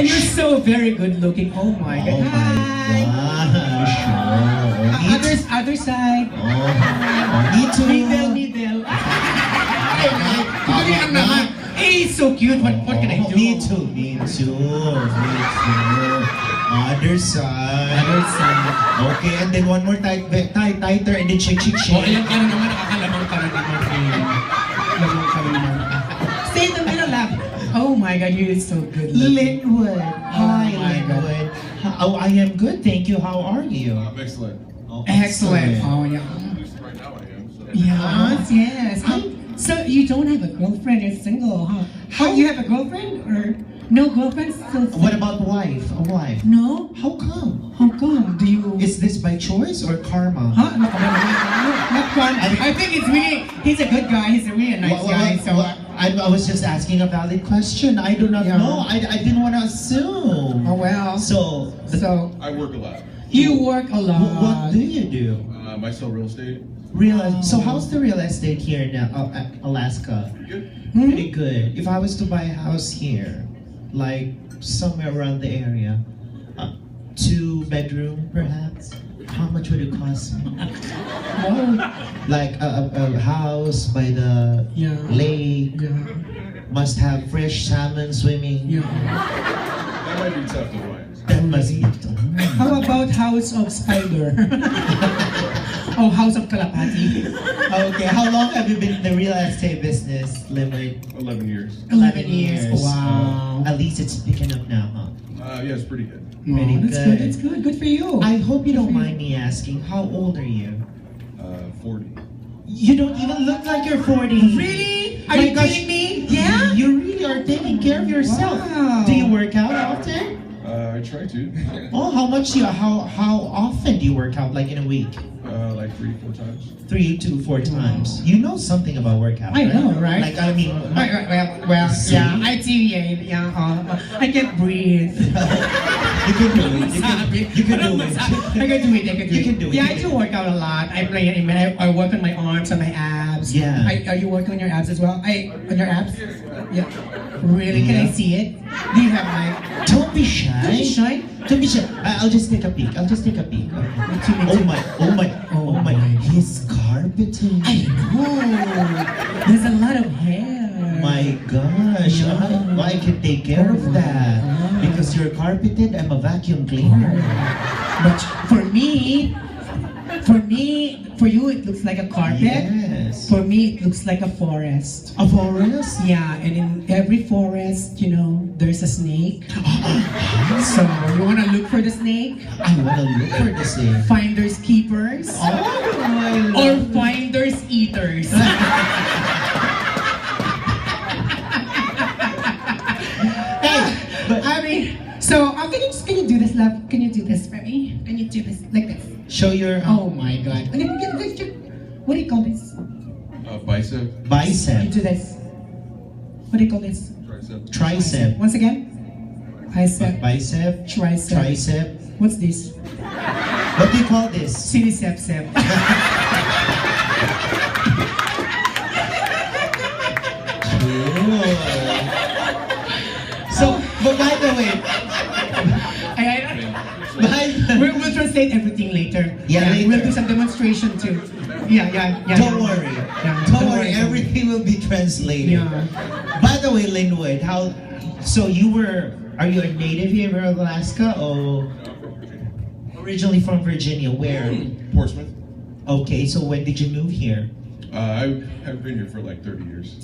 And you're so very good looking. Oh my Oh God. my gosh. Oh, Other side. me too. Middle. Ay, naman. Eh, so cute. What can I do? Me too. Other side. Other side. Okay, and then one more tighter, and then shake. Oh, ayan ka na naman. Nakakalamang ka na naman. Lamang ka na naman. Stay in the middle, love. Oh my God, you're so good looking. Linwood. Hi, Oh my God. Linwood. Oh, I am good, thank you. How are you? Excellent. Oh, Excellent. Oh, yeah. At least right now I am. So. Yes. So you don't have a girlfriend, you're single, huh? How you have a girlfriend or no girlfriend? Still single? What about wife? A wife? No? How come? How come? Do you? Is this by choice or karma? Huh? No, not fun. I think it's really. He's a good guy. He's a really nice guy. So. I was just asking a valid question. I do not Yeah. know. I didn't want to assume. Oh well. So, I work a lot. You work a lot. what do you do? I sell real estate. So how's the real estate here in Alaska? Good. Pretty good. If I was to buy a house here, like somewhere around the area, 2-bedroom perhaps, how much would it cost me? Like a house by the Yeah. lake, Yeah. must have fresh salmon swimming. Yeah. That might be tough to find. That must be. How about House of Spider? Oh, House of Kalapati. Okay, how long have you been in the real estate business, Limit? 11 years. 11 years. Wow. At least it's picking up now, huh? Yeah, it's pretty good. Pretty That's good. good. That's good. Good for you. I hope you don't mind me asking, how old are you? 40. You don't even look like you're 40. Really? Are My you gosh, kidding me? Yeah. You really are taking care of yourself. Wow. Do you work out often? I try to. Oh, how much do you, how often do you work out, like in a week? Like 3-4 times. 3 to 4 times. You know something about workout, I know, right? Like, I mean, Well, See? yeah, I deviate. Yeah, I can't breathe. you can do it. You can do it. I can do it. You can do it. Yeah, I do work out a lot. I play. I work on my arms and my abs. Yeah. You work on your abs as well? On your abs? Yeah. Really? Can I Yeah. see it? Do you have like? Don't be shy. Don't be shy. Don't be shy. I'll just take a peek. Me too. Oh my. He's carpeting. I know. There's a lot of hair. My gosh. Yeah. I can take care of that. Because you're carpeted, I'm a vacuum cleaner. But for you, it looks like a carpet. Yes. For me, it looks like a forest. A forest? Yeah, and in every forest, there's a snake. So you wanna look for the snake? I want to look for the same. Finders keepers. Oh, Or finders eaters. but I mean, so can you do this, love? Can you do this for me? Can you do this like this? show your Oh my God! What do you call this? Bicep. You bicep, do this. What do you call this? Tricep. tricep, Once again. Bicep. bicep, Tricep. tricep. What's this? What do you call this? Sinisep-sep. So, but by the way, We'll translate everything later. Yeah, later. We'll do some demonstration too. Yeah. don't worry. Yeah, Don't worry, everything will be translated. Yeah. By the way, Linwood, so are you a native here in Alaska or originally from Virginia? Where? Portsmouth. Okay, so when did you move here? I have been here for like 30 years.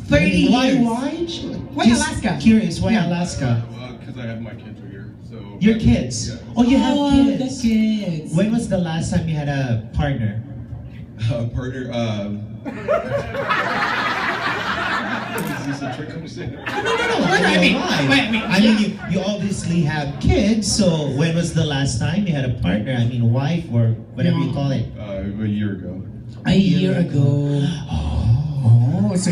30 Why? years. Why Just Alaska? Curious, why Yeah. Alaska? Because I have my kids are here. So. Your kids? Yeah. Oh, you have The kids. kids. When was the last time you had a partner? Partner. Is this a trick question? No. I mean, I mean, you obviously have kids, so when was the last time you had a partner? I mean, wife or whatever you call it. A year ago. A year ago. Oh, so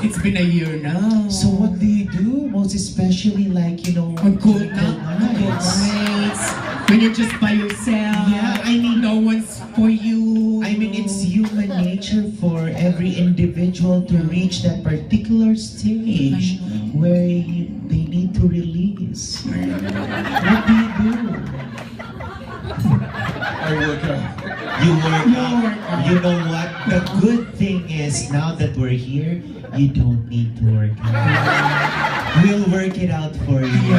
it's been a year now. So what do you do? Most especially like, On cold nights. nights, when you're just by yourself. Yeah, I mean- no one's for you. I mean, it's human nature for every individual to reach that particular stage where they need need to release. What do you do? I work out. You work out. You know what? The good thing is, now that we're here, you don't need to work out. We'll work it out for you.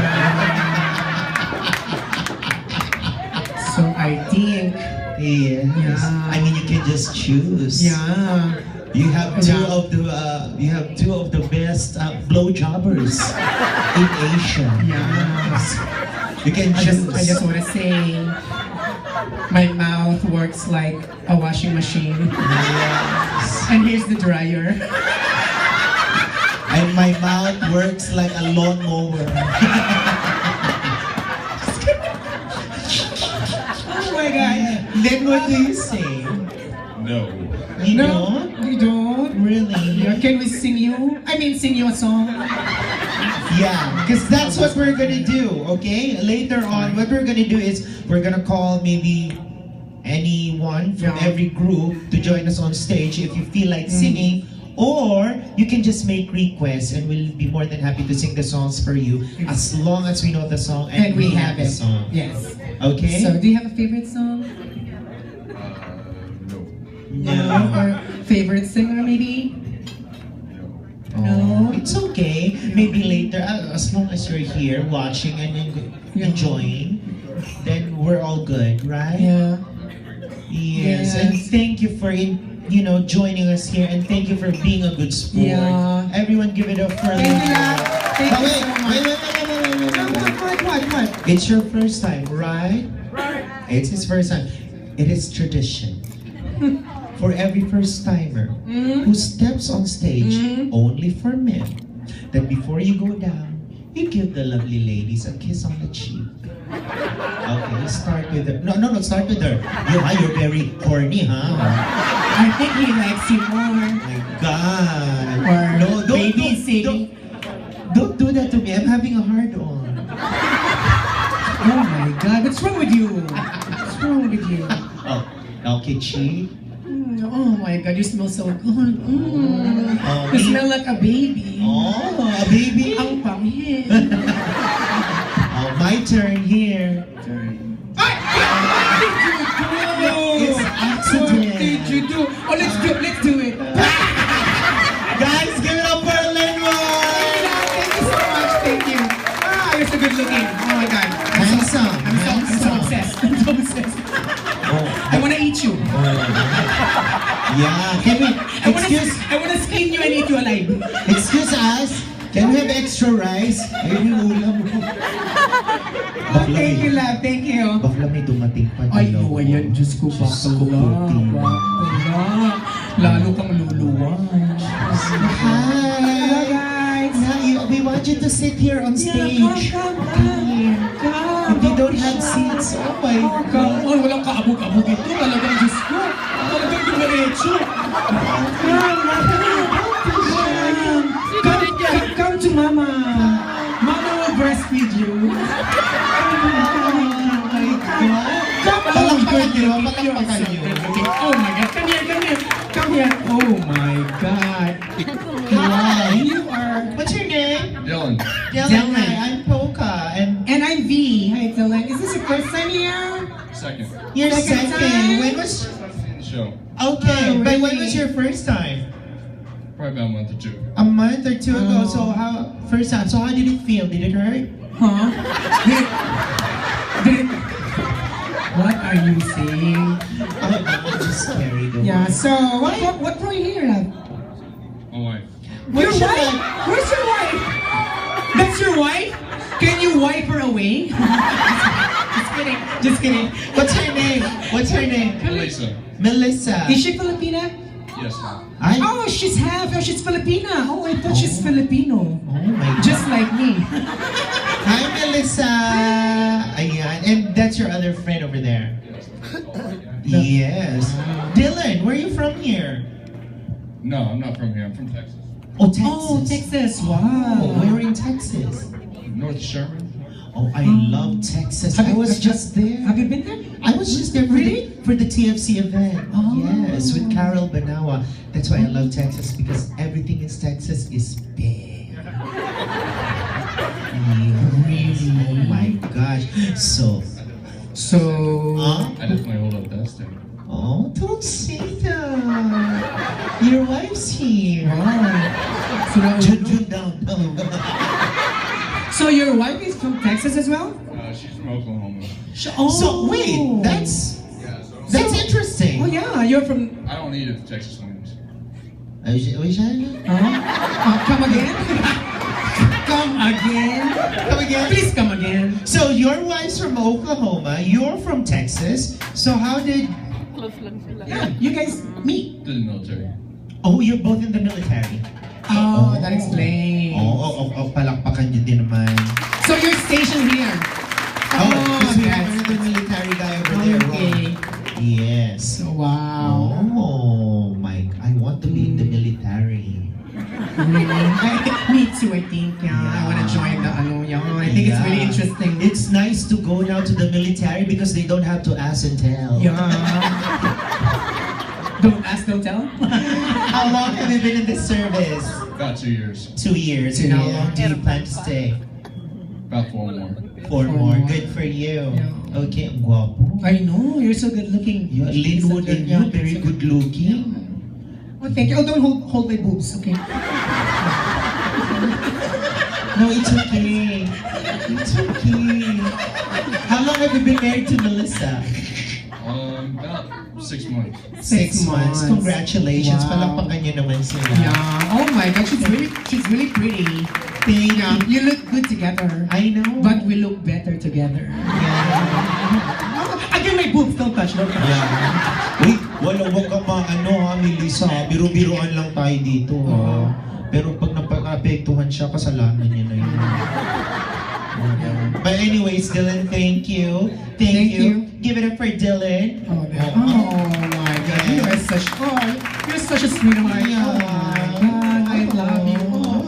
So I think, Yes. Yeah. I mean, you can just choose. yeah. You have two of the best blowjobbers in Asia. Yeah. You can I choose. just want to say, my mouth works like a washing machine. Yes. And here's the dryer. And my mouth works like a lawnmower. Oh my God. Then what do you say? No. You No, don't? you don't. Really? Yeah, can we sing you? Sing you a song. Yeah, because that's what we're gonna do, okay? Later on, what we're gonna do is we're gonna call maybe anyone from Yeah. every group to join us on stage if you feel like singing, or you can just make requests and we'll be more than happy to sing the songs for you as long as we know the song and, And we have the it. song. Yes. Okay? So, do you have a favorite song? No. no. Or favorite singer, maybe? Oh, it's okay. Maybe later, as long as you're here watching and enjoying, then we're all good, right? Yeah. Yes, Yes. and thank you for joining us here, and thank you for being a good sport. Yeah. Everyone, give it up for Thank you, love. Thank But you wait, so much. wait. It's your first time, right? Right. It's his first time. It is tradition. For every first timer who steps on stage only for men, that before you go down, you give the lovely ladies a kiss on the cheek. Okay, start with her. No, start with her. You're very horny, huh? I think he likes you more. My God. Or No, don't, babysitting. don't do that to me. I'm having a hard on. Oh my God, what's wrong with you? What's wrong with you? Oh, okay, cheek. Oh my God, you smell so good. Oh, You smell like a baby. Oh, a baby. Ang pangit. Oh, my turn here. It's accident. What did you do? Oh, let's do it. Guys, give it up for Lenwood! Thank you so much. Thank you. You're so good looking. Oh my God. Handsome. I'm so obsessed. I'm so obsessed. Oh. I wanna eat you. Yeah, can we, I wanna skin you and eat you alive. excuse us, can we have extra rice? Ayun yung ulam mo. Thank you, love. Thank you. Bakla may dumating pa. Ay, dalawa. no, ayan. Diyos ko, Diyos ko, bakla. puti. Bakla. Lalo kang luluwa. Hi! guys. We want you to sit here on stage. Come. If you don't have seats, oh my God. Oh, walang kaabog-abog ito. Talagang Diyos ko. Talagang dumiretso. Come to Mama. Mama will breastfeed you. Palakpakan nyo, palakpakan nyo. Oh my God. Come here. Come here. Oh my God. Hi. You are... What's your name? Dylan. Dylan. Hi, I'm Polka. And And I'm V. Hi, Dylan. Is this your first time here? Second. you're Second second. time? When was... In the show. Okay, Oh, but when really? was your first time? Probably about a month or two. A month or two ago. Oh. So first time. So how did it feel? Did it hurt? Huh? Did it... What are you saying? I'm just carried away. Yeah, so what brought you here, love? My wife. Your Where's your wife? wife? Where's your wife? That's your wife? Can you wipe her away? Just kidding. What's her name? What's her name? Melissa. Melissa. Is she Filipina? Yes. Ay, Oh, she's half. Oh, she's Filipina. Oh, I thought she's Filipino. oh my God. Just like me. Hi, Melissa. Ayan. And that's your other friend over there. Yes. Dylan, where are you from here? No, I'm not from here. I'm from Texas. Oh, Texas. Oh, Texas. Oh, Wow. we're in Texas. North Sherman. Oh, I love Texas. I was just there. Have you been there? I was just there Really? for the TFC event. Oh. Yes, with Carol Banawa. That's why I love Texas, because everything in Texas is big. So, So, I definitely hold up that stick. oh, don't say that. Your wife's here. wow. So, Jun down. so your wife is from Texas as well? She's from Oklahoma. Oh. So wait, that's Yeah, so interesting. Oh yeah, you're from. I don't eat if Texas wins. Come again? Come again? Come again? Please come again. So your wife's from Oklahoma, you're from Texas. So how did? Yeah, you guys meet. Did the military. Oh, you're both in the military. Oh, that explains. Palakpakan niyo din naman. So you're stationed here. Because we have that's another military guy over there. okay. Yes. So, wow. Oh my! I want to be in the military. Me too, I think. Yeah, I want to join the ano. Yeah, I think it's really Yeah. interesting. It's nice to go now to the military because they don't have to ask and tell. Yeah. Don't ask, don't tell. How long have you been in this service? About 2 years. 2 years. And how long do you plan to stay? About 4 more. 4 more. Good for you. Yeah. Okay, ang guwapo. I know, you're so good looking. You're Linwood and you, very good looking. Oh, thank you. Oh, don't hold my boobs, okay? No, it's okay. It's okay. How long have you been married to Melissa? About 6 months. 6 months. Congratulations. Wow. Palakpakan niyo naman sila. Yeah. Oh my God, she's really pretty. Thank Yeah. you. You look good together. I know. But we look better together. Yeah. Again, my boobs, don't touch, don't touch. Yeah. Uy, wag ka ano ha, Melissa. Biro-biroan lang tayo dito ha. Pero pag napaka-apektuhan siya, kasalanan niya na yun. But anyways, Dylan, thank you. Thank you. Give it up for Dylan. Oh my God, you're such a sweetheart. Yeah. Oh my God, I love you. Oh,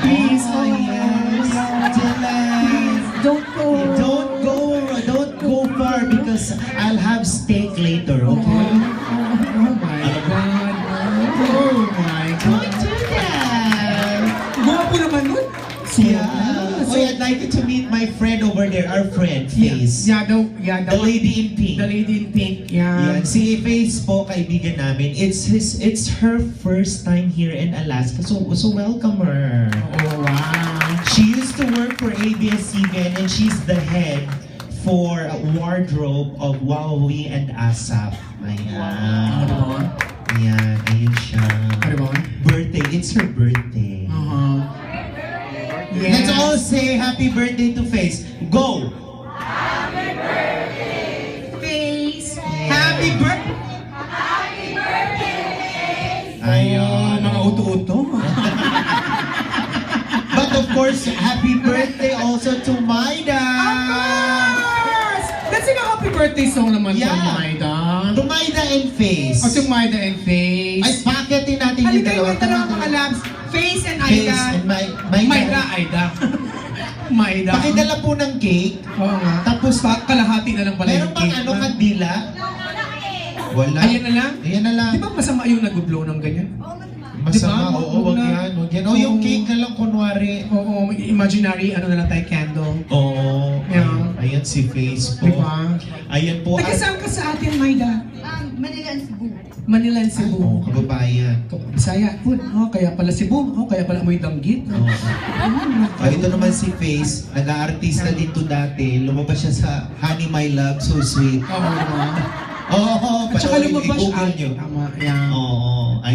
please, Oh, yes. Dylan. don't go. Don't go far because I'll have steak later, Oh okay? my God. Oh my Don't God. do that. Guwapo naman nun. Yeah. So, Oh, I'd like you to meet my friend over there, our friend, Face. yeah, the The lady in pink. The lady in pink, yeah. Yan, si Face po, kaibigan namin. It's her first time here in Alaska, so welcome her. Oh, wow. She used to work for ABS-CBN and she's the head for wardrobe of Huawei and ASAP. Ayan. Diba? Ayan, ayun siya. Diba? Birthday, it's her birthday. Yeah. Let's all say happy birthday to Face. Go! Face. Happy birthday. Ayun. Mga uto-uto. But of course, happy birthday also to Maida! Yes! Let's sing a happy birthday song naman Yeah. for Maida. To Maida and Face. O to Maida and Face. Ay, packetin natin yung Halika dalawa. yung dalawa mga labs. Face and Face Aida. and Maida. Maida, Aida. Maida. Pakidala po ng cake. Oo nga. Tapos, Kalahati na lang pala meron yung pang cake. ano, kandila? Wala. Ayan na lang? Ayan na lang. Di ba masama yung nag-blow ng ganyan? Masama, Diba? oo, wag yan, wag yan. Oh, yung cake na lang, kunwari. Oo, imaginary, ano na lang tayo, candle. Oo. Yeah. Ayan si Face po. Diba? Ayan po. Taga saan ka sa atin, Maida? Manila and Cebu. Manila and Cebu. Oo, kababayan. Bisaya. Oh, kaya pala Cebu. Oh, kaya pala amoy danggit. Oo. Ito naman si Face, nag-aartista dito dati. Lumabas siya sa Honey My Love, So Sweet. Oo, diba? Oo, At saka panoorin, lumabas i-google siya. nyo. Tama, yeah. Oo.